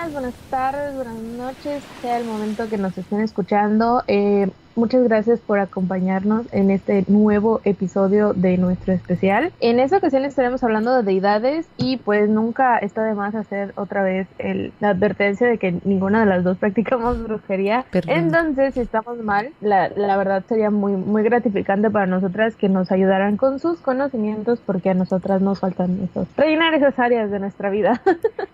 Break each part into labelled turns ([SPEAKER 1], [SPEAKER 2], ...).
[SPEAKER 1] días, buenas tardes, buenas noches, sea el momento que nos estén escuchando. Muchas gracias por acompañarnos en este nuevo episodio de nuestro especial. En esta ocasión estaremos hablando de deidades y pues nunca está de más hacer otra vez la advertencia de que ninguna de las dos practicamos brujería.
[SPEAKER 2] Perdón.
[SPEAKER 1] Entonces, si estamos mal, la verdad sería muy, muy gratificante para nosotras que nos ayudaran con sus conocimientos porque a nosotras nos faltan rellenar esas áreas de nuestra vida.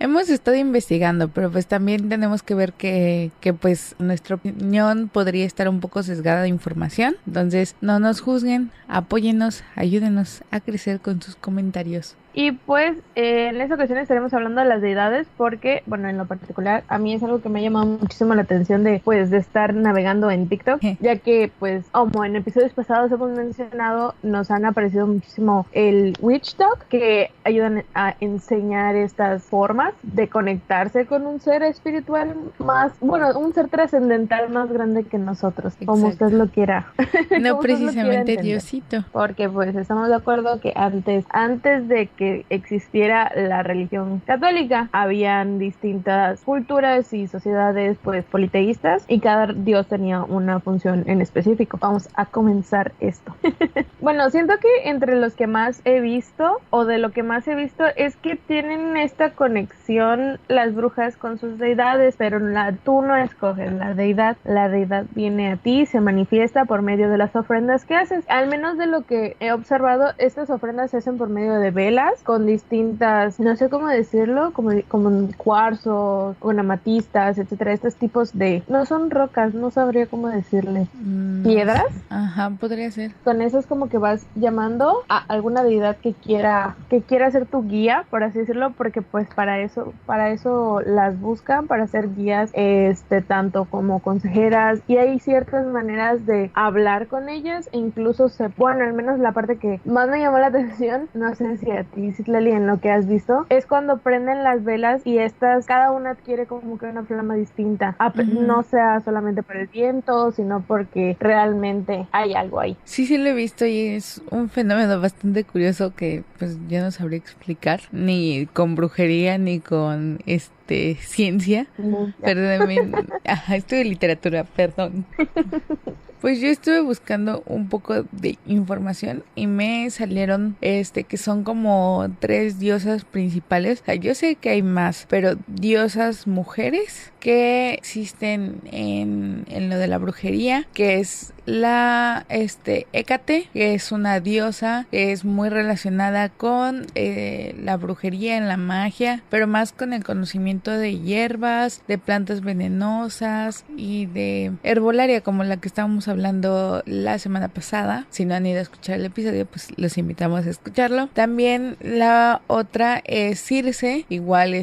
[SPEAKER 2] Hemos estado investigando, pero pues también tenemos que ver que pues nuestra opinión podría estar un poco sesgada de información. Entonces, no nos juzguen, apóyennos, ayúdenos a crecer con sus comentarios.
[SPEAKER 1] Y pues en esta ocasión estaremos hablando de las deidades porque, bueno, en lo particular a mí es algo que me ha llamado muchísimo la atención de estar navegando en TikTok, ya que pues como en episodios pasados hemos mencionado, nos han aparecido muchísimo el Witch Talk, que ayudan a enseñar estas formas de conectarse con un ser espiritual más, bueno, un ser trascendental más grande que nosotros, como usted
[SPEAKER 2] Exacto.
[SPEAKER 1] lo quiera,
[SPEAKER 2] No
[SPEAKER 1] como usted lo quiera
[SPEAKER 2] precisamente
[SPEAKER 1] entender.
[SPEAKER 2] Diosito.
[SPEAKER 1] Porque pues estamos de acuerdo que antes de que existiera la religión católica, habían distintas culturas y sociedades pues politeístas y cada dios tenía una función en específico. Vamos a comenzar esto. Bueno, siento que entre los que más he visto o de lo que más he visto es que tienen esta conexión las brujas con sus deidades, pero tú no escoges la deidad viene a ti, se manifiesta por medio de las ofrendas que haces. Al menos de lo que he observado, estas ofrendas se hacen por medio de velas con distintas, no sé cómo decirlo, como cuarzos, con amatistas, etcétera. Estos tipos no son rocas, no sabría cómo decirle.
[SPEAKER 2] No sé.
[SPEAKER 1] ¿Piedras?
[SPEAKER 2] Ajá, podría ser.
[SPEAKER 1] Con eso es como que vas llamando a alguna deidad que quiera ser tu guía, por así decirlo, porque pues para eso las buscan, para ser guías, tanto como consejeras, y hay ciertas maneras de hablar con ellas, e incluso bueno, al menos la parte que más me llamó la atención, no sé si a ti, Citlali, en lo que has visto, es cuando prenden las velas y cada una adquiere como que una flama distinta,
[SPEAKER 2] Ujú.
[SPEAKER 1] no sea solamente por el viento, sino porque realmente hay algo ahí.
[SPEAKER 2] Sí, sí lo he visto y es un fenómeno bastante curioso que pues yo no sabría explicar ni con brujería ni con ciencia.
[SPEAKER 1] Ya.
[SPEAKER 2] Perdón, también, ajá, estudio literatura, perdón. Pues yo estuve buscando un poco de información y me salieron que son como tres diosas principales. O sea, yo sé que hay más, pero diosas mujeres que existen en lo de la brujería, que es la Hécate, que es una diosa que es muy relacionada con la brujería, en la magia, pero más con el conocimiento de hierbas, de plantas venenosas y de herbolaria, como la que estábamos hablando la semana pasada. Si no han ido a escuchar el episodio, pues los invitamos a escucharlo. También la otra es Circe, igual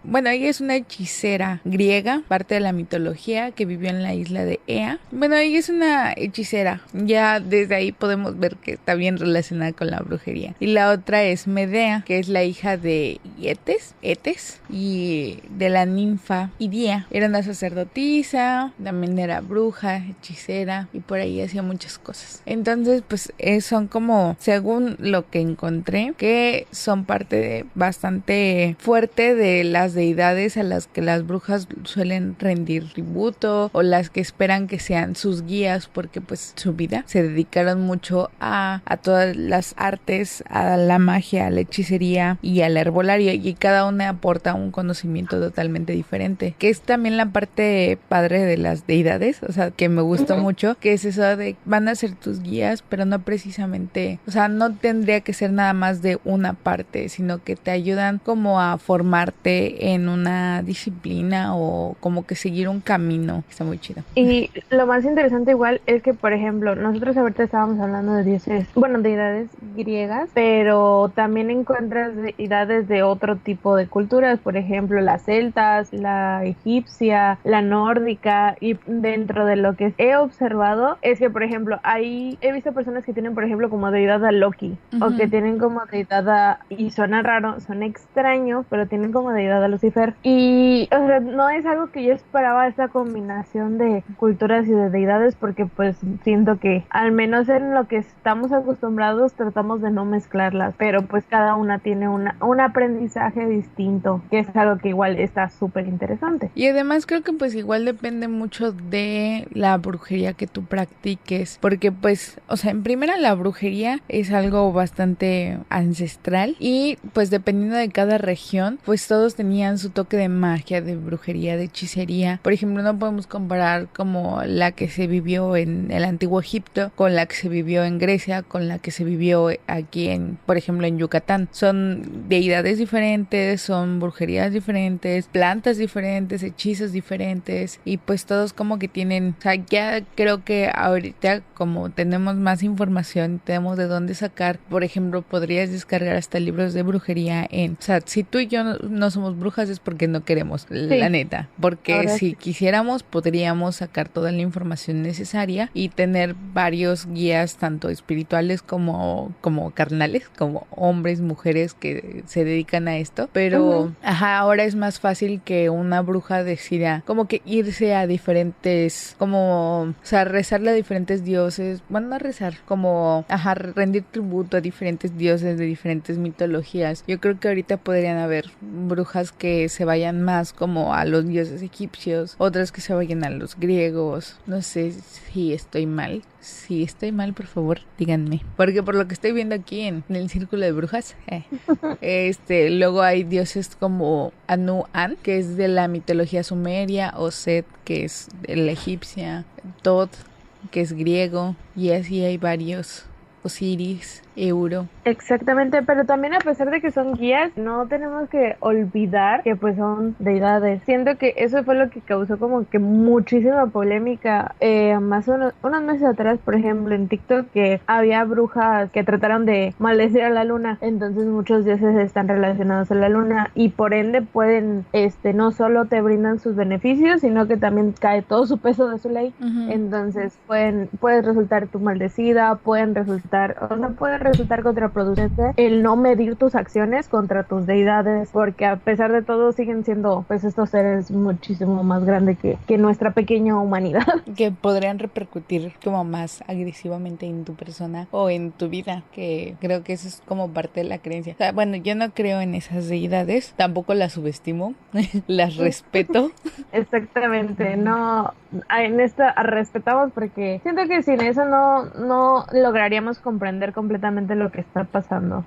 [SPEAKER 2] bueno, ella es una hechicera griega, parte de la mitología, que vivió en la isla de Ea. Bueno, ella es una hechicera, ya desde ahí podemos ver que está bien relacionada con la brujería. Y la otra es Medea, que es la hija de Etes y de la ninfa Idia. Era una sacerdotisa, también era bruja, hechicera y por ahí hacía muchas cosas. Entonces pues son como, según lo que encontré, que son parte bastante fuerte de las deidades a las que las brujas suelen rendir tributo, o las que esperan que sean sus guías, porque pues su vida se dedicaron mucho a todas las artes, a la magia, a la hechicería y a la herbolaria, y cada una aporta un conocimiento totalmente diferente, que es también la parte padre de las deidades, o sea, que me gustó mucho, que es eso de van a ser tus guías, pero no precisamente, o sea, no tendría que ser nada más de una parte, sino que te ayudan como a formarte en una disciplina o como que seguir un camino. Está muy chido.
[SPEAKER 1] Y lo más interesante igual es que, por ejemplo, nosotros ahorita estábamos hablando de dioses, bueno, deidades griegas, pero también encuentras deidades de otro tipo de culturas, por ejemplo, las celtas, la egipcia, la nórdica, y dentro de lo que he observado es que, por ejemplo, he visto personas que tienen, por ejemplo, como deidad a Loki, o que
[SPEAKER 2] Ujú.
[SPEAKER 1] tienen como deidad y suena raro, suena extraño, pero tienen como deidad a Lucifer, y o sea, no es algo que yo esperaba, esta combinación de culturas y de deidades, porque pues siento que al menos en lo que estamos acostumbrados tratamos de no mezclarlas, pero pues cada una tiene un aprendizaje distinto, que es algo que igual está súper interesante.
[SPEAKER 2] Y además creo que pues igual depende mucho de la brujería que tú practiques, porque pues, o sea, en primera la brujería es algo bastante ancestral y pues dependiendo de cada región, pues todos tenían su toque de magia, de brujería, de hechicería. Por ejemplo, no podemos comparar como la que se vivió en el antiguo Egipto con la que se vivió en Grecia, con la que se vivió aquí en, por ejemplo, en Yucatán. Son deidades diferentes, son brujerías diferentes, plantas diferentes, hechizos diferentes, y pues todos como que tienen, o sea, ya creo que ahorita como tenemos más información, tenemos de dónde sacar. Por ejemplo, podrías descargar hasta libros de brujería o sea, si tú y yo no somos brujas es porque no queremos, la neta, porque
[SPEAKER 1] ahora
[SPEAKER 2] si
[SPEAKER 1] sí
[SPEAKER 2] quisiéramos podríamos sacar toda la información necesaria y tener varios guías tanto espirituales como carnales, como hombres, mujeres que se dedican a esto, pero ahora es más fácil que una bruja decida como que irse a diferentes, como, o sea, rezarle a diferentes dioses, bueno, no rezar, como, rendir tributo a diferentes dioses de diferentes mitologías. Yo creo que ahorita podrían haber brujas que se vayan más como a los dioses egipcios, otras que se vayan a los griegos. No sé si estoy mal. Si estoy mal, por favor, díganme. Porque por lo que estoy viendo aquí en el círculo de brujas, luego hay dioses como Anu-An, que es de la mitología sumeria, o Set, que es de la egipcia, Thoth, que es griego, y así hay varios. Osiris, Euro.
[SPEAKER 1] Exactamente, pero también a pesar de que son guías, no tenemos que olvidar que pues son deidades. Siento que eso fue lo que causó como que muchísima polémica más unos meses atrás, por ejemplo, en TikTok, que había brujas que trataron de maldecir a la luna. Entonces muchos dioses están relacionados a la luna y por ende pueden, no solo te brindan sus beneficios, sino que también cae todo su peso de su ley. Entonces puedes resultar tú maldecida, pueden resultar contraproducente el no medir tus acciones contra tus deidades, porque a pesar de todo siguen siendo pues estos seres muchísimo más grandes que nuestra pequeña humanidad.
[SPEAKER 2] Que podrían repercutir como más agresivamente en tu persona o en tu vida, que creo que eso es como parte de la creencia. O sea, bueno, yo no creo en esas deidades, tampoco las subestimo, las respeto.
[SPEAKER 1] Exactamente, no, en esta respetamos porque siento que sin eso no lograríamos comprender completamente lo que está pasando.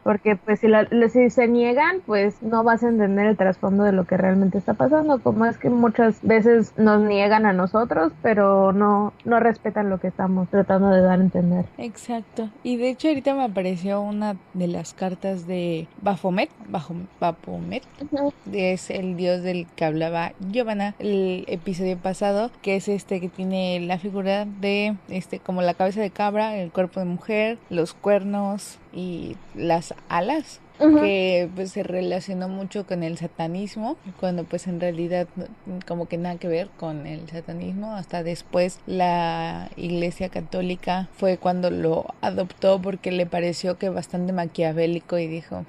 [SPEAKER 1] Porque pues si se niegan, pues no vas a entender el trasfondo de lo que realmente está pasando, como es que muchas veces nos niegan a nosotros, pero no respetan lo que estamos tratando de dar a entender.
[SPEAKER 2] Exacto, y de hecho ahorita me apareció una de las cartas de Baphomet, es el dios del que hablaba Giovanna el episodio pasado, que es que tiene la figura de como la cabeza de cabra, el cuerpo de mujer, los cuernos y las alas, que pues se relacionó mucho con el satanismo, cuando pues en realidad como que nada que ver con el satanismo. Hasta después la Iglesia Católica fue cuando lo adoptó porque le pareció que bastante maquiavélico y dijo,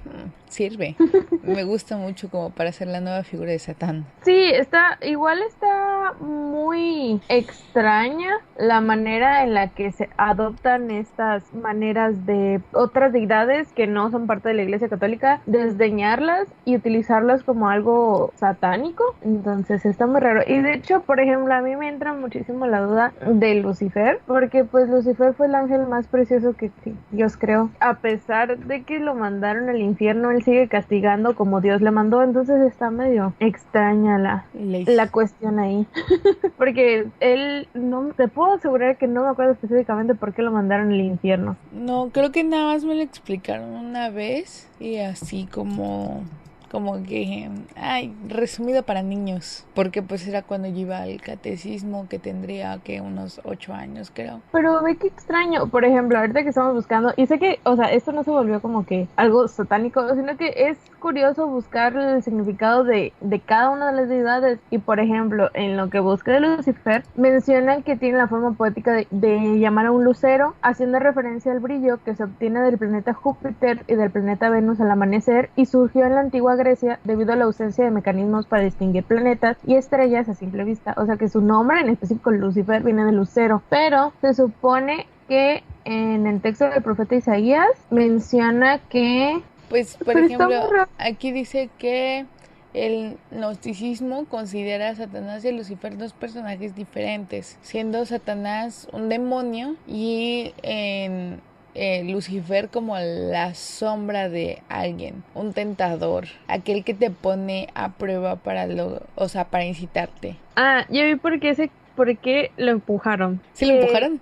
[SPEAKER 2] sirve, me gusta mucho como para hacer la nueva figura de Satán.
[SPEAKER 1] Sí, está muy extraña la manera en la que se adoptan estas maneras de otras deidades que no son parte de la Iglesia Católica, desdeñarlas y utilizarlas como algo satánico. Entonces está muy raro. Y de hecho, por ejemplo, a mí me entra muchísimo la duda de Lucifer, porque pues Lucifer fue el ángel más precioso que Dios creó. A pesar de que lo mandaron al infierno, él sigue castigando como Dios le mandó. Entonces está medio extraña la cuestión ahí. Porque él, no te puedo asegurar que no me acuerdo específicamente por qué lo mandaron al infierno.
[SPEAKER 2] No, creo que nada más me lo explicaron una vez y así como que, resumido para niños, porque pues era cuando yo iba al catecismo, que tendría que unos 8 años, creo.
[SPEAKER 1] Pero ve qué extraño, por ejemplo, ahorita que estamos buscando, y sé que, o sea, esto no se volvió como que algo satánico, sino que es curioso buscar el significado de cada una de las deidades, y por ejemplo, en lo que busqué de Lucifer, mencionan que tiene la forma poética de llamar a un lucero, haciendo referencia al brillo que se obtiene del planeta Júpiter y del planeta Venus al amanecer, y surgió en la antigua Grecia debido a la ausencia de mecanismos para distinguir planetas y estrellas a simple vista. O sea que su nombre en específico Lucifer viene de lucero, pero se supone que en el texto del profeta Isaías menciona que...
[SPEAKER 2] Pues, por ejemplo, aquí dice que el gnosticismo considera a Satanás y a Lucifer dos personajes diferentes, siendo Satanás un demonio y en Lucifer como la sombra de alguien, un tentador, aquel que te pone a prueba para incitarte.
[SPEAKER 1] Ya vi por qué lo empujaron.
[SPEAKER 2] ¿Sí lo empujaron?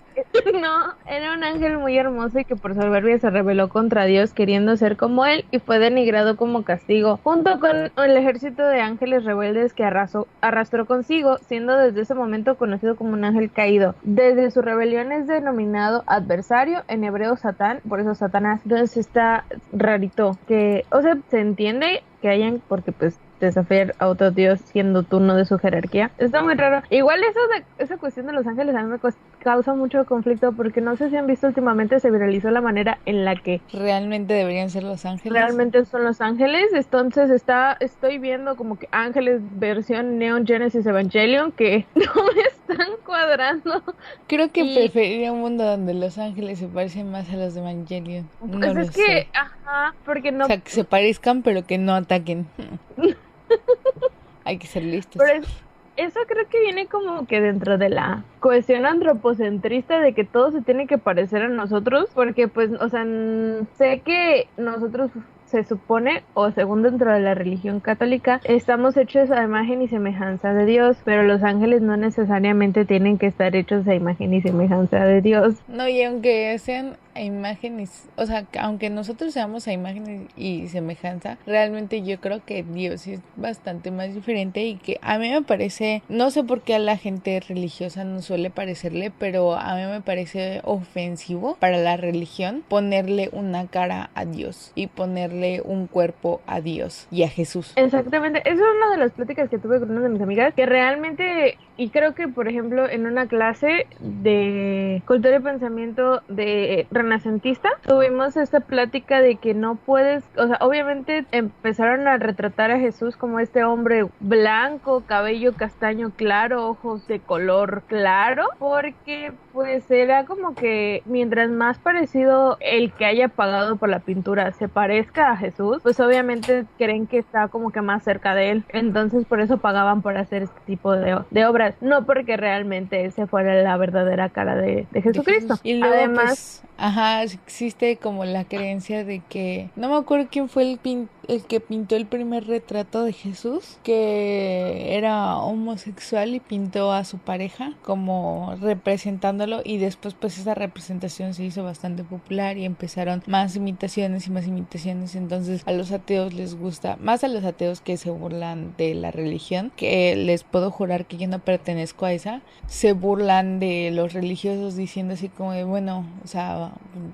[SPEAKER 1] No, era un ángel muy hermoso y que por soberbia se rebeló contra Dios queriendo ser como él y fue denigrado como castigo, junto con el ejército de ángeles rebeldes que arrastró consigo, siendo desde ese momento conocido como un ángel caído. Desde su rebelión es denominado adversario, en hebreo Satán, por eso Satanás. Entonces está rarito que, o sea, se entiende que hayan, porque pues desafiar a otro dios siendo tú uno de su jerarquía. Está muy raro. Igual esa cuestión de los ángeles a mí me causa mucho conflicto porque no sé si han visto últimamente se viralizó la manera en la que
[SPEAKER 2] realmente deberían ser los ángeles.
[SPEAKER 1] Realmente son los ángeles. Entonces estoy viendo como que ángeles versión Neon Genesis Evangelion que no me están cuadrando.
[SPEAKER 2] Creo que preferiría un mundo donde los ángeles se parecen más a los de Evangelion.
[SPEAKER 1] Pues no es que, sé. Ajá, porque no.
[SPEAKER 2] O sea, que se parezcan pero que no ataquen. Hay que ser listos.
[SPEAKER 1] Pero eso creo que viene como que dentro de la cuestión antropocentrista de que todo se tiene que parecer a nosotros, porque pues, o sea, sé que nosotros se supone, o según dentro de la religión católica, estamos hechos a imagen y semejanza de Dios, pero los ángeles no necesariamente tienen que estar hechos a imagen y semejanza de Dios.
[SPEAKER 2] No, y aunque sean a imágenes, o sea, aunque nosotros seamos a imagen y semejanza, realmente yo creo que Dios es bastante más diferente y que a mí me parece, no sé por qué a la gente religiosa no suele parecerle, pero a mí me parece ofensivo para la religión ponerle una cara a Dios y ponerle un cuerpo a Dios y a Jesús.
[SPEAKER 1] Exactamente, eso es una de las pláticas que tuve con una de mis amigas, que realmente, y creo que por ejemplo en una clase de cultura y pensamiento de renacentista, tuvimos esta plática de que no puedes, o sea, obviamente empezaron a retratar a Jesús como este hombre blanco, cabello castaño claro, ojos de color claro, porque pues era como que mientras más parecido el que haya pagado por la pintura se parezca a Jesús, pues obviamente creen que está como que más cerca de él, entonces por eso pagaban por hacer este tipo de obras, no porque realmente ese fuera la verdadera cara de Jesucristo.
[SPEAKER 2] Y luego,
[SPEAKER 1] además,
[SPEAKER 2] pues, existe como la creencia de que, no me acuerdo quién fue el que pintó el primer retrato de Jesús, que era homosexual y pintó a su pareja como representándolo, y después pues esa representación se hizo bastante popular y empezaron más imitaciones y más imitaciones. Entonces a los ateos les gusta, más a los ateos que se burlan de la religión, que les puedo jurar que yo no pertenezco a esa, se burlan de los religiosos diciendo así como de, bueno, o sea,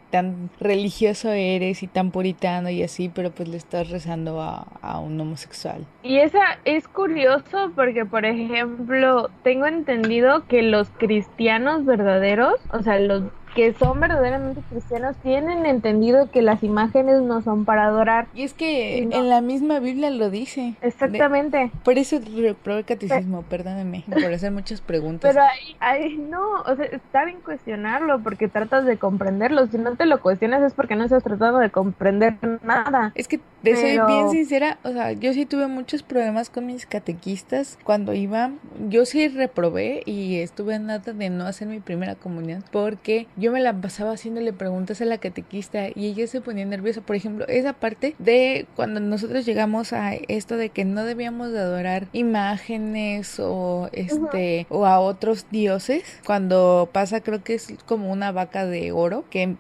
[SPEAKER 2] tan religioso eres y tan puritano y así, pero pues le estás rezando a un homosexual.
[SPEAKER 1] Y esa es curioso porque, por ejemplo, tengo entendido que los cristianos verdaderos, o sea, los que son verdaderamente cristianos, tienen entendido que las imágenes no son para adorar.
[SPEAKER 2] Y es que en la misma Biblia lo dice.
[SPEAKER 1] Exactamente.
[SPEAKER 2] Por eso reprobé el catecismo, perdóname, por hacer muchas preguntas.
[SPEAKER 1] Pero ahí no, o sea, está bien cuestionarlo porque tratas de comprenderlo. Si no te lo cuestionas es porque no estás tratando de comprender nada.
[SPEAKER 2] Es que soy bien sincera, o sea, yo sí tuve muchos problemas con mis catequistas cuando iba. Yo sí reprobé y estuve en nada de no hacer mi primera comunión porque yo me la pasaba haciéndole preguntas a la catequista y ella se ponía nerviosa. Por ejemplo, esa parte de cuando nosotros llegamos a esto de que no debíamos de adorar imágenes o o a otros dioses, cuando pasa, creo que es como una vaca de oro que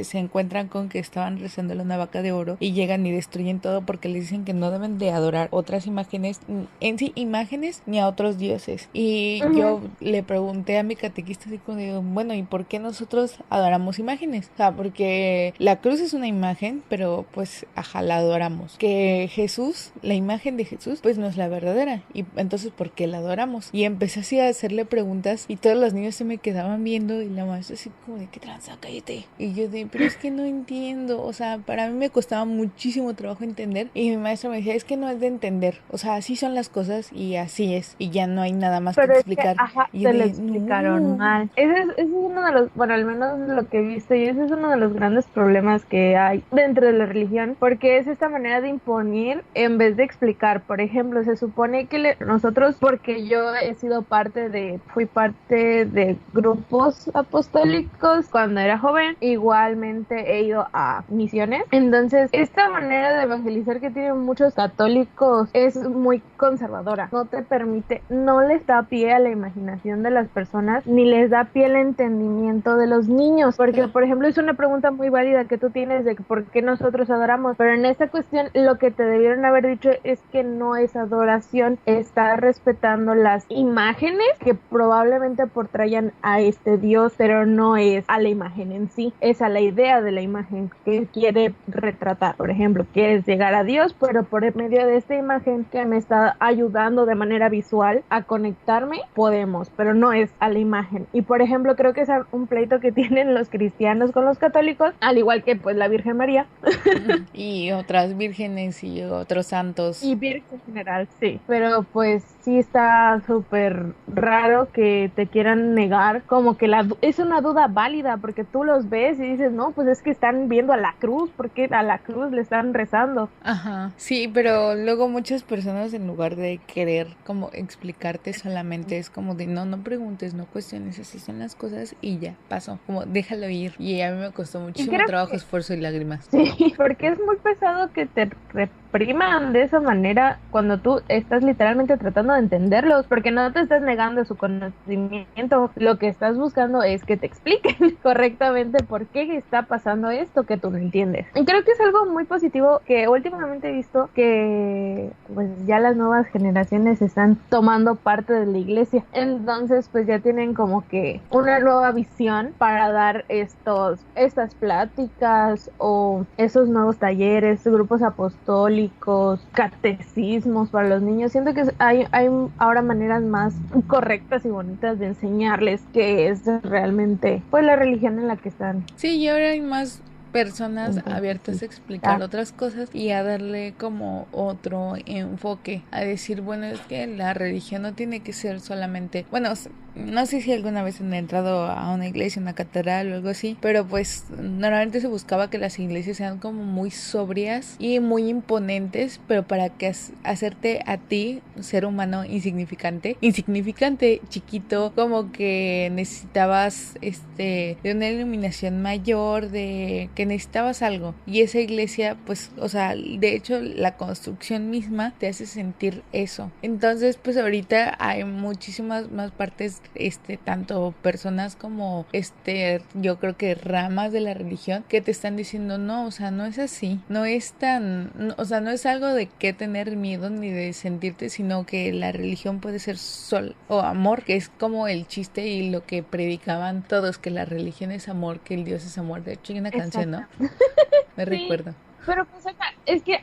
[SPEAKER 2] se encuentran con que estaban rezándole una vaca de oro y llegan y destruyen todo porque les dicen que no deben de adorar otras imágenes, en sí imágenes, ni a otros dioses. Y yo le pregunté a mi catequista así como digo, bueno, ¿y por qué nosotros adoramos imágenes? O sea, porque la cruz es una imagen, pero pues, la adoramos. Que Jesús, la imagen de Jesús, pues no es la verdadera. Y entonces, ¿por qué la adoramos? Y empecé así a hacerle preguntas y todos los niños se me quedaban viendo y la maestra así como de, ¿qué tranza? Cállate. Y yo de, pero es que no entiendo. O sea, para mí me costaba muchísimo trabajo entender. Y mi maestra me decía, es que no es de entender. O sea, así son las cosas y así es. Y ya no hay nada más
[SPEAKER 1] Pero
[SPEAKER 2] que
[SPEAKER 1] es que,
[SPEAKER 2] explicar. Y yo
[SPEAKER 1] te lo
[SPEAKER 2] de,
[SPEAKER 1] explicaron
[SPEAKER 2] no.
[SPEAKER 1] mal. Ese es uno de los, bueno, al menos lo que he visto, y ese es uno de los grandes problemas que hay dentro de la religión, porque es esta manera de imponer en vez de explicar. Por ejemplo, se supone que nosotros, porque yo fui parte de grupos apostólicos cuando era joven, igualmente he ido a misiones. Entonces, esta manera de evangelizar que tienen muchos católicos es muy conservadora. No te permite, no les da pie a la imaginación de las personas, ni les da pie al entendimiento de los niños, porque por ejemplo es una pregunta muy válida que tú tienes de por qué nosotros adoramos, pero en esta cuestión lo que te debieron haber dicho es que no es adoración, está respetando las imágenes que probablemente portrayan a este Dios, pero no es a la imagen en sí, es a la idea de la imagen que quiere retratar. Por ejemplo, quieres llegar a Dios, pero por medio de esta imagen que me está ayudando de manera visual a conectarme, podemos, pero no es a la imagen. Y por ejemplo, creo que es un pleito que tienen los cristianos con los católicos, al igual que pues la Virgen María.
[SPEAKER 2] Y otras vírgenes y otros santos.
[SPEAKER 1] Y Virgen en general, sí. Pero pues sí está súper raro que te quieran negar, como que es una duda válida, porque tú los ves y dices, no, pues es que están viendo a la cruz, porque a la cruz le están rezando.
[SPEAKER 2] Ajá, sí, pero luego muchas personas en lugar de querer como explicarte solamente es como de no preguntes, no cuestiones, así son las cosas y ya, pasó, como déjalo ir. Y a mí me costó muchísimo trabajo, esfuerzo y lágrimas.
[SPEAKER 1] Sí, porque es muy pesado que te repriman de esa manera cuando tú estás literalmente tratando de entenderlos, porque no te estás negando su conocimiento, lo que estás buscando es que te expliquen correctamente por qué está pasando esto que tú no entiendes. Y creo que es algo muy positivo que últimamente he visto que pues ya las nuevas generaciones están tomando parte de la iglesia, entonces pues ya tienen como que una nueva visión para dar estas pláticas o esos nuevos talleres, grupos apostólicos, catecismos para los niños. Siento que hay ahora maneras más correctas y bonitas de enseñarles qué es realmente pues la religión en la que están.
[SPEAKER 2] Sí, y ahora hay más personas abiertas a explicar otras cosas y a darle como otro enfoque, a decir, bueno, es que la religión no tiene que ser solamente, bueno, no sé si alguna vez han entrado a una iglesia, una catedral o algo así, pero pues normalmente se buscaba que las iglesias sean como muy sobrias y muy imponentes, pero para que hacerte a ti, ser humano insignificante, chiquito, como que necesitabas de una iluminación mayor, de que necesitabas algo, y esa iglesia pues, o sea, de hecho la construcción misma te hace sentir eso. Entonces pues ahorita hay muchísimas más partes, tanto personas como yo creo que ramas de la religión que te están diciendo no, o sea, no es así, no es tan, no, o sea, no es algo de qué tener miedo ni de sentirte, sino que la religión puede ser sol o amor, que es como el chiste y lo que predicaban todos, que la religión es amor, que el Dios es amor. De hecho hay una canción, ¿no? Me recuerdo.
[SPEAKER 1] Pero pues es que,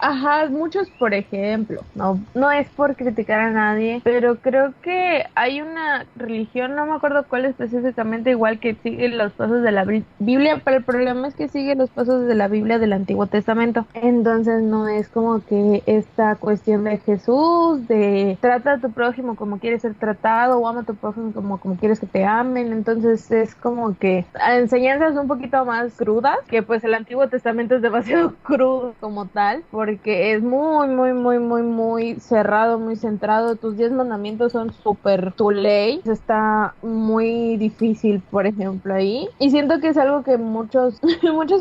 [SPEAKER 1] muchos, por ejemplo, no es por criticar a nadie, pero creo que hay una religión, no me acuerdo cuál específicamente, igual que sigue los pasos de la Biblia, pero el problema es que sigue los pasos de la Biblia del Antiguo Testamento. Entonces no es como que esta cuestión de Jesús, de trata a tu prójimo como quieres ser tratado, o ama a tu prójimo como quieres que te amen. Entonces es como que enseñanzas un poquito más crudas, que pues el Antiguo Testamento es demasiado crudo como tal, porque es muy cerrado, muy centrado. Tus 10 mandamientos son súper tu ley. Está muy difícil, por ejemplo, ahí. Y siento que es algo que muchas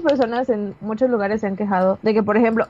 [SPEAKER 1] personas en muchos lugares se han quejado de que, por ejemplo,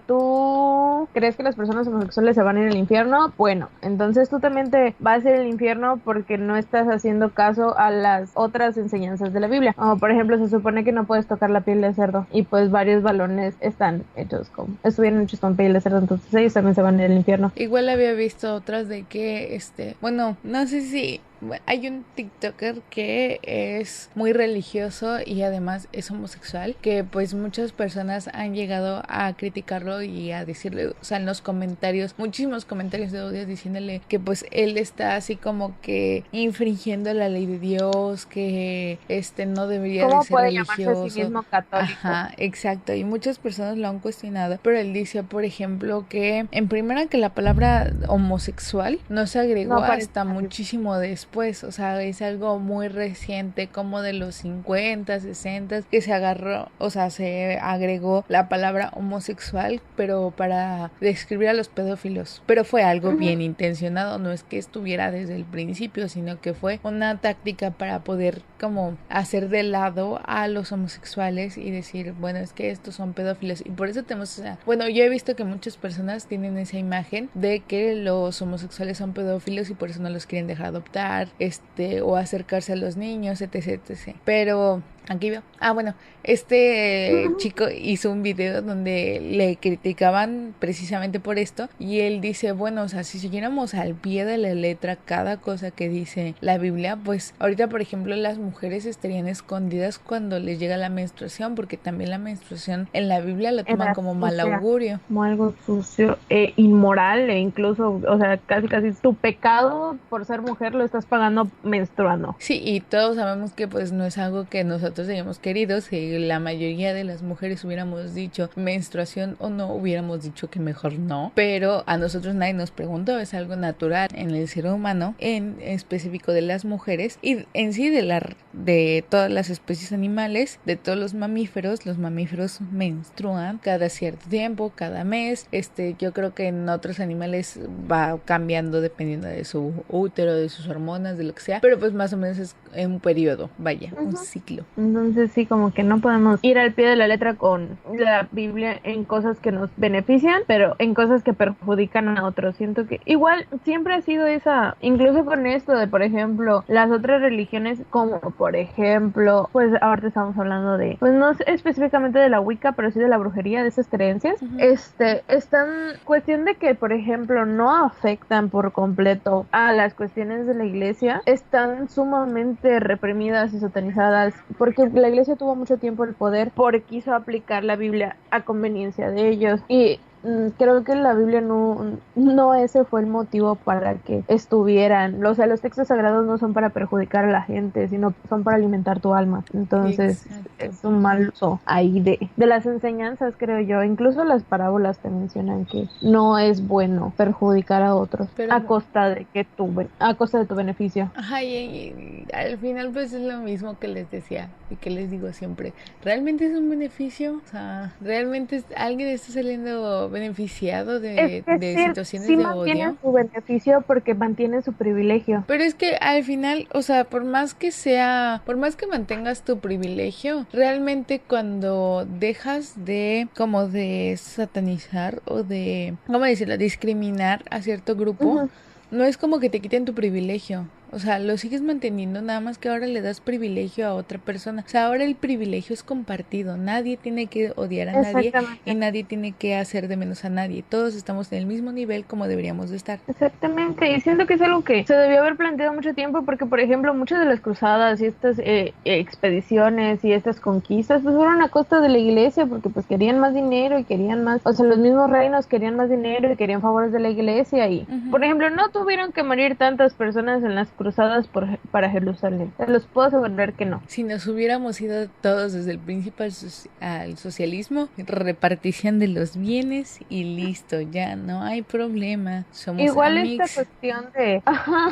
[SPEAKER 1] ¿tú crees que las personas homosexuales se van a ir al infierno? Bueno, entonces tú también te vas a ir al infierno porque no estás haciendo caso a las otras enseñanzas de la Biblia. Como por ejemplo, se supone que no puedes tocar la piel de cerdo, y pues varios balones estuvieron hechos con piel de cerdo, entonces ellos también se van a ir al infierno.
[SPEAKER 2] Igual había visto otras de que, bueno, no sé si hay un TikToker que es muy religioso y además es homosexual, que pues muchas personas han llegado a criticarlo y a decirle, o sea, en los comentarios, muchísimos comentarios de odio diciéndole que pues él está así como que infringiendo la ley de Dios, que no debería de
[SPEAKER 1] ¿Cómo
[SPEAKER 2] ser
[SPEAKER 1] puede llamarse a sí
[SPEAKER 2] religioso.
[SPEAKER 1] mismo católico?
[SPEAKER 2] Ajá, exacto, y muchas personas lo han cuestionado, pero él dice, por ejemplo, que en primera que la palabra homosexual no se agregó
[SPEAKER 1] No aparece
[SPEAKER 2] hasta
[SPEAKER 1] en la Biblia.
[SPEAKER 2] muchísimo después, o sea, es algo muy reciente, como de los 50, 60, que se agarró, o sea, se agregó la palabra homosexual, pero para describir a los pedófilos, pero fue algo bien intencionado, no es que estuviera desde el principio, sino que fue una táctica para poder como hacer de lado a los homosexuales y decir, bueno, es que estos son pedófilos, y por eso tenemos, o sea, bueno, yo he visto que muchas personas tienen esa imagen de que los homosexuales son pedófilos y por eso no los quieren dejar adoptar, o acercarse a los niños, etc, etc. Pero aquí veo. Ah, bueno, este chico hizo un video donde le criticaban precisamente por esto y él dice, bueno, o sea, si siguiéramos al pie de la letra cada cosa que dice la Biblia, pues ahorita, por ejemplo, las mujeres estarían escondidas cuando les llega la menstruación, porque también la menstruación en la Biblia lo toman
[SPEAKER 1] Era
[SPEAKER 2] como mal
[SPEAKER 1] sucia,
[SPEAKER 2] augurio.
[SPEAKER 1] como algo sucio, inmoral, e incluso, o sea, casi casi tu pecado por ser mujer lo estás pagando menstruando.
[SPEAKER 2] Sí, y todos sabemos que pues no es algo que nosotros hayamos querido. Si la mayoría de las mujeres hubiéramos dicho menstruación o no, hubiéramos dicho que mejor no. Pero a nosotros nadie nos preguntó, es algo natural en el ser humano, en específico de las mujeres y en sí de todas las especies animales, de todos los mamíferos menstruan cada cierto tiempo, cada mes. Yo creo que en otros animales va cambiando dependiendo de su útero, de sus hormonas, de lo que sea, pero pues más o menos es en un periodo, vaya, un ciclo.
[SPEAKER 1] Entonces sí, como que no podemos ir al pie de la letra con la Biblia en cosas que nos benefician, pero en cosas que perjudican a otros. Siento que igual siempre ha sido esa, incluso con esto de, por ejemplo, las otras religiones, como por ejemplo, pues ahorita estamos hablando de, pues no específicamente de la Wicca, pero sí de la brujería, de esas creencias. Están cuestión de que, por ejemplo, no afectan por completo a las cuestiones de la iglesia, están sumamente reprimidas y satanizadas porque la iglesia tuvo mucho tiempo el poder porque quiso aplicar la Biblia a conveniencia de ellos y creo que la Biblia no ese fue el motivo para que estuvieran, o sea, los textos sagrados no son para perjudicar a la gente, sino son para alimentar tu alma. Entonces es un mal uso ahí de las enseñanzas, creo yo. Incluso las parábolas te mencionan que no es bueno perjudicar a otros, pero a costa de a costa de tu beneficio.
[SPEAKER 2] Ajá, y al final pues es lo mismo que les decía y que les digo siempre, ¿realmente es un beneficio? O sea, ¿realmente alguien está saliendo beneficiado de situaciones
[SPEAKER 1] sí
[SPEAKER 2] de odio?
[SPEAKER 1] mantienen su beneficio porque mantienen su privilegio.
[SPEAKER 2] Pero es que al final, o sea, por más que mantengas tu privilegio, realmente cuando dejas de como de satanizar o de, ¿cómo decirlo?, discriminar a cierto grupo, no es como que te quiten tu privilegio. O sea, lo sigues manteniendo, nada más que ahora le das privilegio a otra persona. O sea, ahora el privilegio es compartido. Nadie tiene que odiar a nadie y nadie tiene que hacer de menos a nadie. Todos estamos en el mismo nivel como deberíamos de estar.
[SPEAKER 1] Exactamente, y siento que es algo que se debió haber planteado mucho tiempo porque, por ejemplo, muchas de las cruzadas y estas expediciones y estas conquistas pues fueron a costa de la iglesia porque pues querían más dinero y querían más, o sea, los mismos reinos querían más dinero y querían favores de la iglesia y, por ejemplo, no tuvieron que morir tantas personas en las cruzadas para Jerusalén. Les puedo asegurar que no.
[SPEAKER 2] Si nos hubiéramos ido todos desde el principio al socialismo, repartición de los bienes y listo, ya no hay problema. Somos
[SPEAKER 1] igual
[SPEAKER 2] amigos.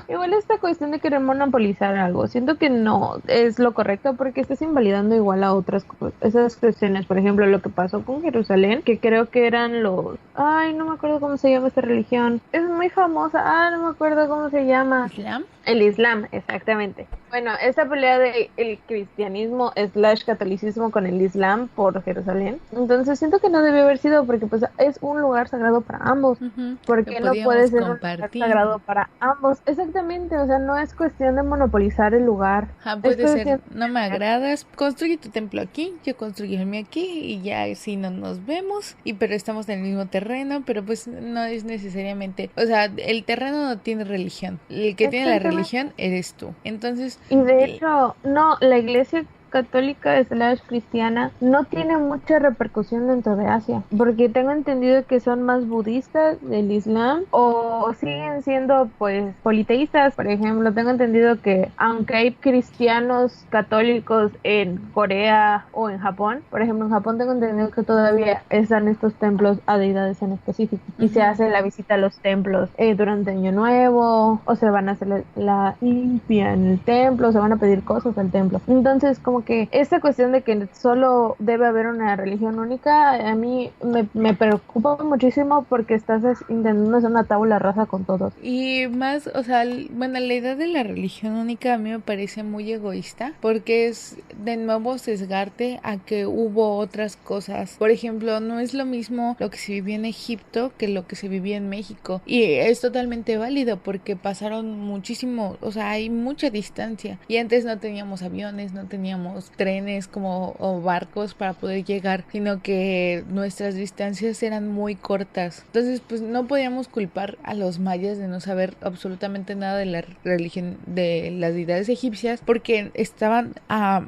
[SPEAKER 1] Igual esta cuestión de querer monopolizar algo, siento que no es lo correcto porque estás invalidando igual a otras cosas, esas cuestiones, por ejemplo, lo que pasó con Jerusalén, que creo que eran no me acuerdo cómo se llama esta religión, es muy famosa, no me acuerdo cómo se llama.
[SPEAKER 2] ¿Islam?
[SPEAKER 1] El Islam, exactamente. Bueno, esta pelea de el cristianismo / catolicismo con el Islam por Jerusalén. Entonces siento que no debió haber sido porque pues es un lugar sagrado para ambos. Porque no puede ser un lugar sagrado para ambos. Exactamente, o sea, no es cuestión de monopolizar el lugar.
[SPEAKER 2] Puede ser, no me agradas, construye tu templo aquí, yo construyo el mío aquí y ya así no nos vemos, pero estamos en el mismo terreno, pero pues no es necesariamente, o sea, el terreno no tiene religión. El que tiene la religión religión eres tú. Entonces,
[SPEAKER 1] y de hecho, no, la iglesia católica slash cristiana no tiene mucha repercusión dentro de Asia, porque tengo entendido que son más budistas del Islam o siguen siendo pues politeístas. Por ejemplo, tengo entendido que aunque hay cristianos católicos en Corea o en Japón, por ejemplo en Japón tengo entendido que todavía están estos templos a deidades en específico y se hace la visita a los templos durante Año Nuevo, o se van a hacer la limpia en el templo, o se van a pedir cosas al templo. Entonces como que esa cuestión de que solo debe haber una religión única, a mí me preocupa muchísimo porque estás intentando hacer una tabula rasa con todos.
[SPEAKER 2] Y más, o sea, bueno, la idea de la religión única a mí me parece muy egoísta, porque es de nuevo sesgarte a que hubo otras cosas. Por ejemplo, no es lo mismo lo que se vivía en Egipto que lo que se vivía en México. Y es totalmente válido porque pasaron muchísimo, o sea, hay mucha distancia. Y antes no teníamos aviones, no teníamos trenes como o barcos para poder llegar, sino que nuestras distancias eran muy cortas. Entonces, pues no podíamos culpar a los mayas de no saber absolutamente nada de la religión de las deidades egipcias, porque estaban a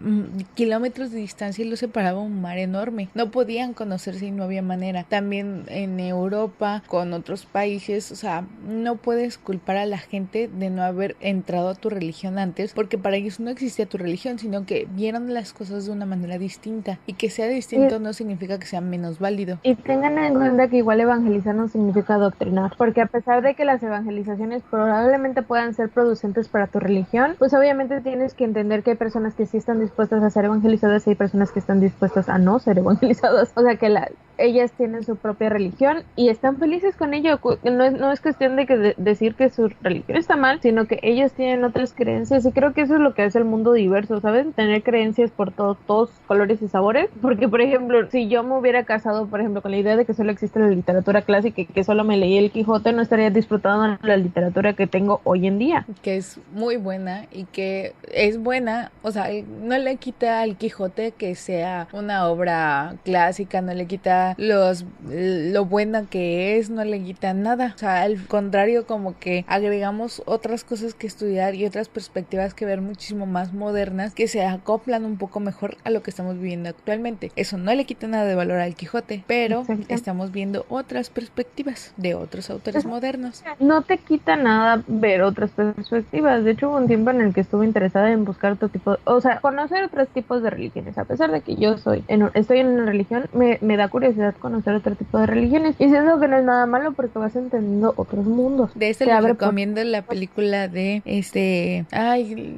[SPEAKER 2] kilómetros de distancia y los separaba un mar enorme. No podían conocerse y no había manera. También en Europa, con otros países, o sea, no puedes culpar a la gente de no haber entrado a tu religión antes, porque para ellos no existía tu religión, sino que vieron las cosas de una manera distinta, y que sea distinto no significa que sea menos válido.
[SPEAKER 1] Y tengan en cuenta que igual evangelizar no significa adoctrinar, porque a pesar de que las evangelizaciones probablemente puedan ser producentes para tu religión, pues obviamente tienes que entender que hay personas que sí están dispuestas a ser evangelizadas y hay personas que están dispuestas a no ser evangelizadas, o sea que ellas tienen su propia religión y están felices con ello. No es cuestión de que decir que su religión está mal, sino que ellos tienen otras creencias, y creo que eso es lo que hace el mundo diverso, ¿sabes? Tener creencias por todos colores y sabores, porque por ejemplo, si yo me hubiera casado, por ejemplo, con la idea de que solo existe la literatura clásica y que solo me leí el Quijote, no estaría disfrutando la literatura que tengo hoy en día.
[SPEAKER 2] Que es muy buena y que es buena, o sea, no le quita al Quijote que sea una obra clásica, no le quita lo buena que es, no le quita nada. O sea, al contrario, como que agregamos otras cosas que estudiar y otras perspectivas que ver muchísimo más modernas, que se acoplan un poco mejor a lo que estamos viviendo actualmente. Eso no le quita nada de valor al Quijote, pero estamos viendo otras perspectivas de otros autores modernos.
[SPEAKER 1] No te quita nada ver otras perspectivas. De hecho, hubo un tiempo en el que estuve interesada en buscar otro tipo, o sea, conocer otros tipos de religiones. A pesar de que yo estoy en una religión, me da curiosidad conocer otro tipo de religiones. Y siento que no es nada malo porque vas entendiendo otros mundos.
[SPEAKER 2] De este les recomiendo la película de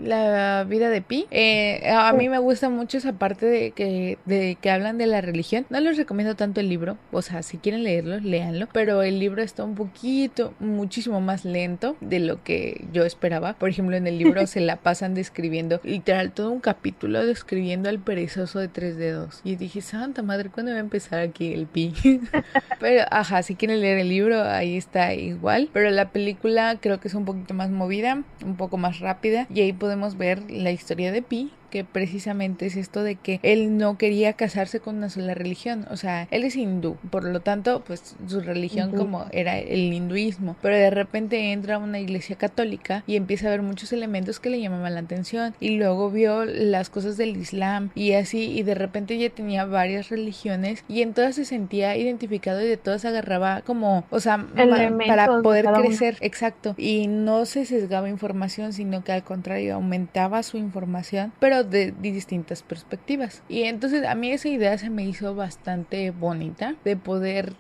[SPEAKER 2] La vida de Pi. A mí me gusta mucho esa parte de que hablan de la religión. No les recomiendo tanto el libro, o sea, si quieren leerlo, léanlo, pero el libro está muchísimo más lento de lo que yo esperaba. Por ejemplo, en el libro se la pasan describiendo, literal, todo un capítulo describiendo al perezoso de 3 dedos. Y dije, santa madre, ¿cuándo va a empezar aquí el Pi? Pero, si quieren leer el libro, ahí está igual. Pero la película creo que es un poquito más movida, un poco más rápida, y ahí podemos ver la historia de Pi, que precisamente es esto de que él no quería casarse con una sola religión. O sea, él es hindú, por lo tanto, pues su religión como era el hinduismo, pero de repente entra a una iglesia católica y empieza a ver muchos elementos que le llamaban la atención, y luego vio las cosas del Islam y así, y de repente ya tenía varias religiones y en todas se sentía identificado y de todas agarraba como, o sea, para poder crecer, exacto, y no se sesgaba información, sino que al contrario aumentaba su información, pero de distintas perspectivas. Y entonces a mí esa idea se me hizo bastante bonita, de poder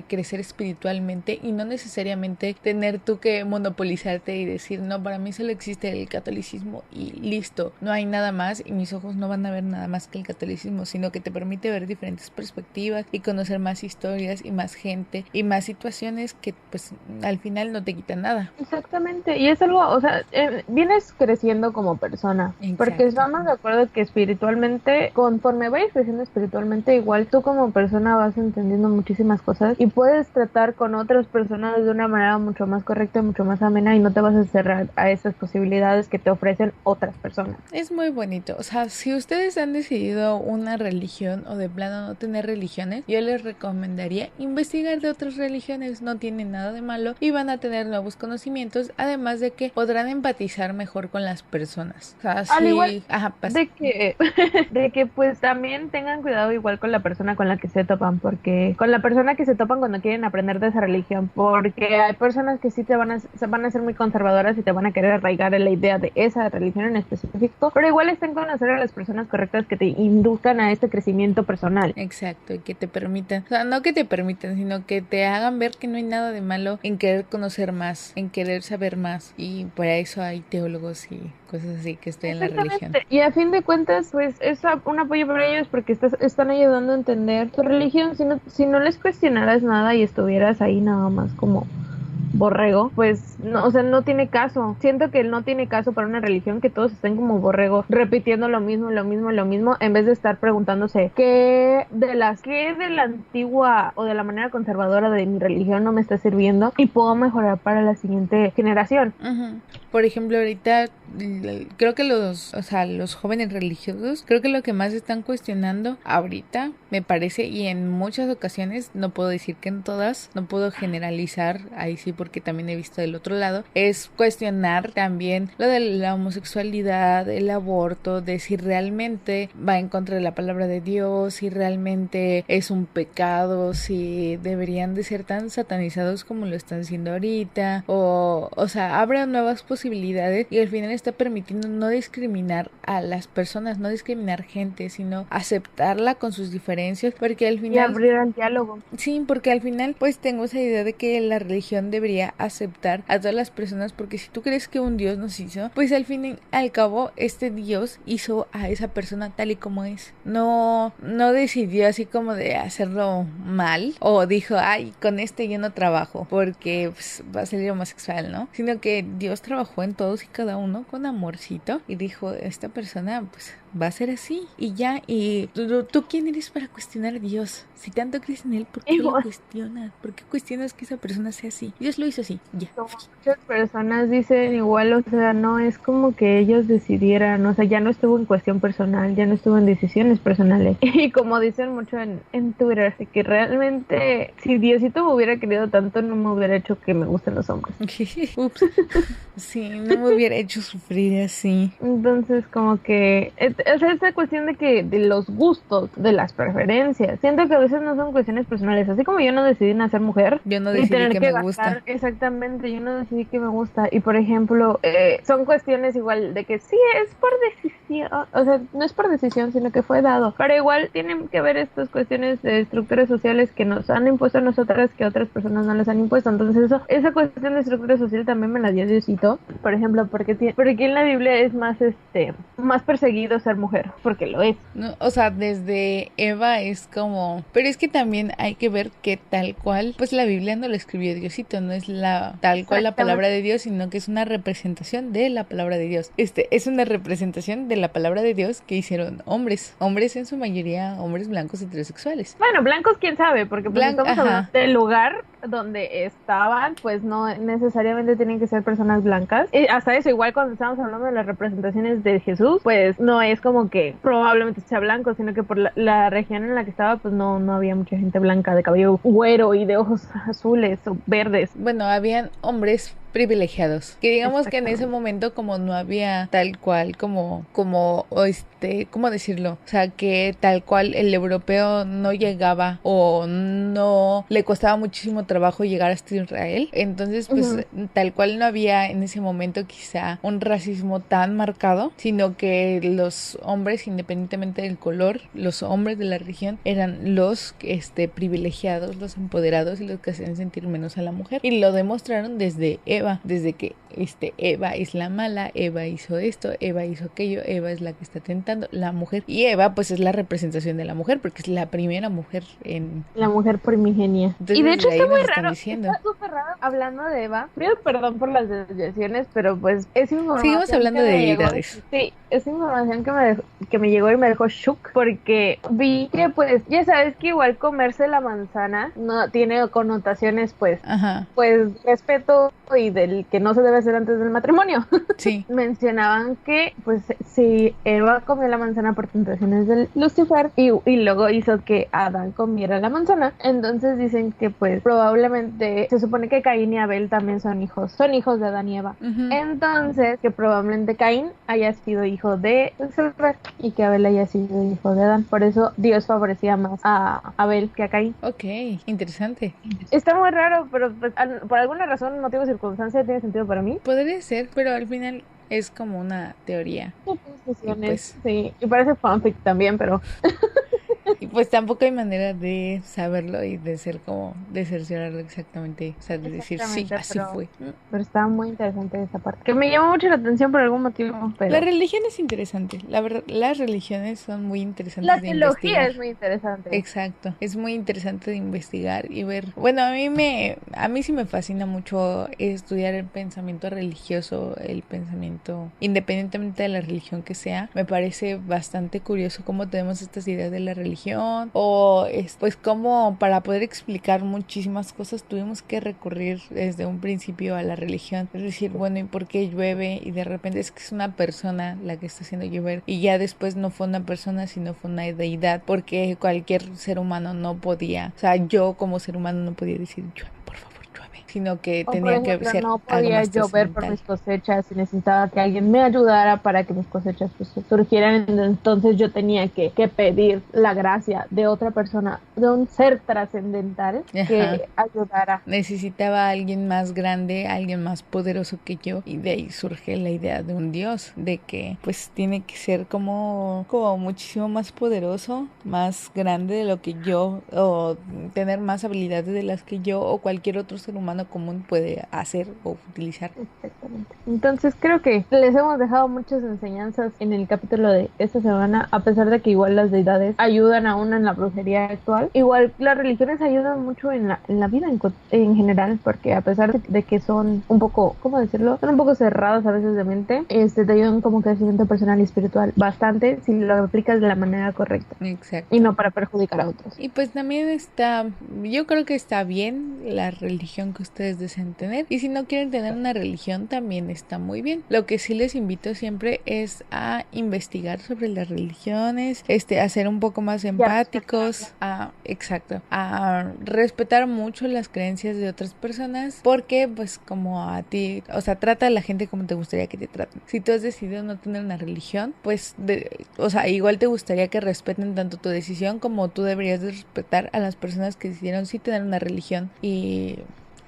[SPEAKER 2] crecer espiritualmente y no necesariamente tener tú que monopolizarte y decir, no, para mí solo existe el catolicismo y listo, no hay nada más y mis ojos no van a ver nada más que el catolicismo, sino que te permite ver diferentes perspectivas y conocer más historias y más gente y más situaciones que pues al final no te quitan nada.
[SPEAKER 1] Exactamente, y es algo, o sea, vienes creciendo como persona.
[SPEAKER 2] Exacto.
[SPEAKER 1] Porque son estamos de acuerdo que espiritualmente, conforme vayas creciendo espiritualmente, igual tú como persona vas entendiendo muchísimas cosas y puedes tratar con otras personas de una manera mucho más correcta, mucho más amena, y no te vas a cerrar a esas posibilidades que te ofrecen otras personas.
[SPEAKER 2] Es muy bonito. O sea, si ustedes han decidido una religión o de plano no tener religiones, yo les recomendaría investigar de otras religiones. No tiene nada de malo y van a tener nuevos conocimientos, además de que podrán empatizar mejor con las personas. O sea,
[SPEAKER 1] Al
[SPEAKER 2] sí.
[SPEAKER 1] igual
[SPEAKER 2] Ajá, pasa.
[SPEAKER 1] de que pues también tengan cuidado igual con la persona con la que se topan, porque con la persona que se topan cuando quieren aprender de esa religión, porque hay personas que sí se van a ser muy conservadoras y te van a querer arraigar en la idea de esa religión en específico, pero igual está en conocer a las personas correctas que te induzcan a este crecimiento personal.
[SPEAKER 2] Exacto, y que te permitan, o sea, no que te permitan, sino que te hagan ver que no hay nada de malo en querer conocer más, en querer saber más, y para eso hay teólogos y cosas así que estudian la religión.
[SPEAKER 1] Y a fin de cuentas, pues es un apoyo para ellos porque están ayudando a entender tu religión. Si no les cuestionaras nada y estuvieras ahí nada más como borrego, pues no, o sea, no tiene caso. Siento que no tiene caso para una religión que todos estén como borregos, repitiendo lo mismo, en vez de estar preguntándose qué de la antigua o de la manera conservadora de mi religión no me está sirviendo y puedo mejorar para la siguiente generación.
[SPEAKER 2] Uh-huh. Por ejemplo, ahorita creo que los jóvenes religiosos, creo que lo que más están cuestionando ahorita, me parece, y en muchas ocasiones, no puedo decir que en todas, no puedo generalizar, ahí sí, porque también he visto del otro lado, es cuestionar también lo de la homosexualidad, el aborto, de si realmente va en contra de la palabra de Dios, si realmente es un pecado, si deberían de ser tan satanizados como lo están siendo ahorita, o sea, abre nuevas posibilidades y al final está permitiendo no discriminar a las personas, no discriminar gente, sino aceptarla con sus diferencias, porque al final...
[SPEAKER 1] Y abrir al diálogo.
[SPEAKER 2] Sí, porque al final pues tengo esa idea de que la religión debería aceptar a todas las personas, porque si tú crees que un Dios nos hizo, pues al fin y al cabo este Dios hizo a esa persona tal y como es. No decidió así como de hacerlo mal, o dijo, ay, con este yo no trabajo porque pues, va a salir homosexual, ¿no? Sino que Dios trabajó en todos y cada uno con amorcito y dijo, esta persona pues va a ser así y ya. Y ¿tú quién eres para cuestionar a Dios? Si tanto crees en él, ¿por qué lo cuestionas? ¿Por qué cuestionas que esa persona sea así? Dios lo hizo así, ya.
[SPEAKER 1] Como muchas personas dicen igual, o sea, no es como que ellos decidieran, o sea, ya no estuvo en cuestión personal, ya no estuvo en decisiones personales. Y como dicen mucho en Twitter, que realmente si Diosito me hubiera querido tanto, no me hubiera hecho que me gusten los hombres.
[SPEAKER 2] Ups. Sí, no me hubiera hecho sufrir así.
[SPEAKER 1] Entonces, como que o sea, esta cuestión de los gustos, de las preferencias, siento que a veces no son cuestiones personales, así como yo no decidí nacer mujer,
[SPEAKER 2] yo no decidí que me gusta.
[SPEAKER 1] Exactamente, yo no decidí que me gusta. Y por ejemplo, son cuestiones igual de que sí es por decisión, o sea, no es por decisión, sino que fue dado, pero igual tienen que ver estas cuestiones de estructuras sociales que nos han impuesto a nosotras, que otras personas no les han impuesto. Entonces esa cuestión de estructura social también me la dio Diosito, por ejemplo, porque en la Biblia es más más perseguido ser mujer, porque lo es.
[SPEAKER 2] No, o sea, desde Eva es como, pero es que también hay que ver que tal cual, pues la Biblia no la escribió Diosito, no es tal cual la palabra de Dios, sino que es una representación de la palabra de Dios. Es una representación de la palabra de Dios que hicieron hombres en su mayoría, hombres blancos heterosexuales.
[SPEAKER 1] Bueno, blancos quién sabe, porque pues estamos hablando del lugar donde estaban, pues no necesariamente tienen que ser personas blancas. Y hasta eso, igual cuando estamos hablando de las representaciones de Jesús, pues no es como que probablemente sea blanco, sino que por la región en la que estaba, pues no había mucha gente blanca, de cabello güero y de ojos azules o verdes.
[SPEAKER 2] Bueno, habían hombres privilegiados, que digamos que en ese momento como no había tal cual como ¿cómo decirlo? O sea, que tal cual el europeo no llegaba o no le costaba muchísimo trabajo llegar hasta Israel, entonces pues tal cual no había en ese momento quizá un racismo tan marcado, sino que los hombres, independientemente del color, los hombres de la región eran los privilegiados, los empoderados y los que hacían sentir menos a la mujer, y lo demostraron desde Eva Eva, desde que Eva es la mala, Eva hizo esto, Eva hizo aquello, Eva es la que está tentando, la mujer, y Eva pues es la representación de la mujer porque es la primera mujer en
[SPEAKER 1] la mujer primigenia.
[SPEAKER 2] entonces,
[SPEAKER 1] Y de hecho
[SPEAKER 2] ahí
[SPEAKER 1] está muy
[SPEAKER 2] nos están
[SPEAKER 1] raro,
[SPEAKER 2] diciendo.
[SPEAKER 1] está súper raro hablando de Eva. Pido perdón por las desviaciones, pero pues es información.
[SPEAKER 2] Sigamos hablando de deidades.
[SPEAKER 1] Sí, es información que me llegó y me dejó shook porque vi que pues ya sabes que igual comerse la manzana no tiene connotaciones pues respeto y del que no se debe hacer antes del matrimonio.
[SPEAKER 2] Sí.
[SPEAKER 1] Mencionaban que pues si Eva comió la manzana por tentaciones de Lucifer y luego hizo que Adán comiera la manzana, entonces dicen que pues probablemente se supone que Caín y Abel también son hijos de Adán y Eva. Entonces que probablemente Caín haya sido hijo de Lucifer y que Abel haya sido hijo de Adán. Por eso Dios favorecía más a Abel que a Caín.
[SPEAKER 2] Ok, interesante.
[SPEAKER 1] Está muy raro, pero pues, por alguna razón, motivo, circunstancia, tiene sentido para mí.
[SPEAKER 2] Podría ser, pero al final es como una teoría.
[SPEAKER 1] Sí, y parece fanfic también, pero...
[SPEAKER 2] Y pues tampoco hay manera de saberlo y de ser como, de cerciorarlo exactamente, o sea, de decir sí, así fue.
[SPEAKER 1] Pero está muy interesante esa parte, que me llamó mucho la atención por algún motivo, pero...
[SPEAKER 2] La religión es interesante, la verdad, las religiones son muy interesantes
[SPEAKER 1] la
[SPEAKER 2] de investigar.
[SPEAKER 1] La teología es muy interesante.
[SPEAKER 2] Exacto, es muy interesante de investigar y ver, bueno, a mí sí me fascina mucho estudiar el pensamiento religioso, el pensamiento, independientemente de la religión que sea, me parece bastante curioso cómo tenemos estas ideas de la religión o pues como para poder explicar muchísimas cosas tuvimos que recurrir desde un principio a la religión, es decir, bueno, ¿y por qué llueve? Y de repente es que es una persona la que está haciendo llover y ya después no fue una persona sino fue una deidad porque cualquier ser humano no podía, o sea, yo como ser humano no podía decir llueve, por favor, sino que tenía que ser
[SPEAKER 1] no podía llover por mis cosechas y necesitaba que alguien me ayudara para que mis cosechas pues, surgieran, entonces yo tenía que pedir la gracia de otra persona, de un ser trascendental que ayudara.
[SPEAKER 2] Necesitaba a alguien más grande, alguien más poderoso que yo y de ahí surge la idea de un dios, de que pues tiene que ser como muchísimo más poderoso, más grande de lo que yo o tener más habilidades de las que yo o cualquier otro ser humano común puede hacer o utilizar.
[SPEAKER 1] Exactamente. Entonces creo que les hemos dejado muchas enseñanzas en el capítulo de esta semana, a pesar de que igual las deidades ayudan a uno en la brujería actual. Igual las religiones ayudan mucho en la vida en general, porque a pesar de que son un poco, ¿cómo decirlo? Son un poco cerradas a veces de mente, te ayudan como crecimiento personal y espiritual bastante si lo aplicas de la manera correcta.
[SPEAKER 2] Exacto.
[SPEAKER 1] Y no para perjudicar a otros.
[SPEAKER 2] Y pues también yo creo que está bien la religión que ustedes deseen tener y si no quieren tener una religión también está muy bien. Lo que sí les invito siempre es a investigar sobre las religiones, a ser un poco más empáticos, a respetar mucho las creencias de otras personas porque pues como a ti, o sea, trata a la gente como te gustaría que te traten. Si tú has decidido no tener una religión, pues o sea, igual te gustaría que respeten tanto tu decisión como tú deberías de respetar a las personas que decidieron sí tener una religión y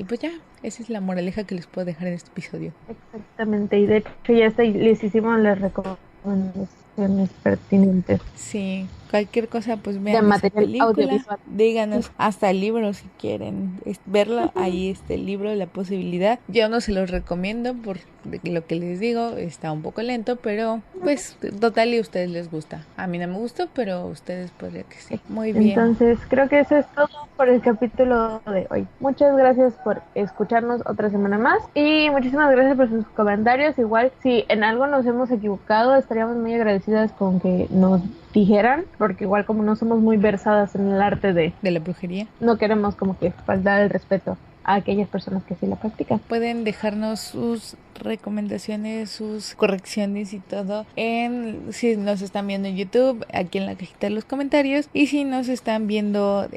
[SPEAKER 2] pues ya, esa es la moraleja que les puedo dejar en este episodio.
[SPEAKER 1] Exactamente, y de hecho ya les hicimos las recomendaciones pertinentes.
[SPEAKER 2] Sí, cualquier cosa pues vean
[SPEAKER 1] de
[SPEAKER 2] esa película,
[SPEAKER 1] audiovisual.
[SPEAKER 2] Díganos hasta el libro si quieren verlo, ahí está el libro, la posibilidad. Yo no se los recomiendo por lo que les digo, está un poco lento, pero pues total y a ustedes les gusta. A mí no me gustó, pero a ustedes podría que sí. Muy bien.
[SPEAKER 1] Entonces creo que eso es todo por el capítulo de hoy. Muchas gracias por escucharnos otra semana más y muchísimas gracias por sus comentarios. Igual si en algo nos hemos equivocado estaríamos muy agradecidas con que nos dijeran, porque igual como no somos muy versadas en el arte de
[SPEAKER 2] la brujería,
[SPEAKER 1] no queremos como que faltar el respeto a aquellas personas que sí la practican.
[SPEAKER 2] Pueden dejarnos sus recomendaciones, sus correcciones y todo si nos están viendo en YouTube, aquí en la cajita de los comentarios, y si nos están viendo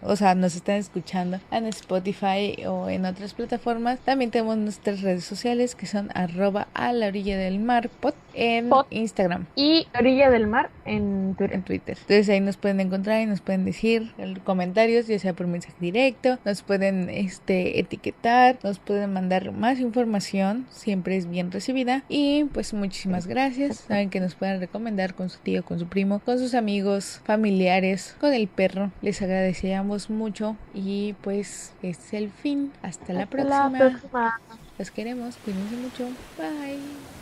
[SPEAKER 2] nos están escuchando en Spotify o en otras plataformas, también tenemos nuestras redes sociales que son @alaorilladelmarpod en Instagram
[SPEAKER 1] y Orilla del Mar en
[SPEAKER 2] Twitter. Entonces ahí nos pueden encontrar y nos pueden decir comentarios, ya sea por mensaje directo, nos pueden etiquetar, nos pueden mandar más información, siempre es bien recibida. Y pues muchísimas gracias. Saben que nos pueden recomendar con su tío, con su primo, con sus amigos, familiares, con el perro. Les agradecemos mucho y pues es el fin. Hasta la próxima. Los queremos, cuídense mucho. Bye.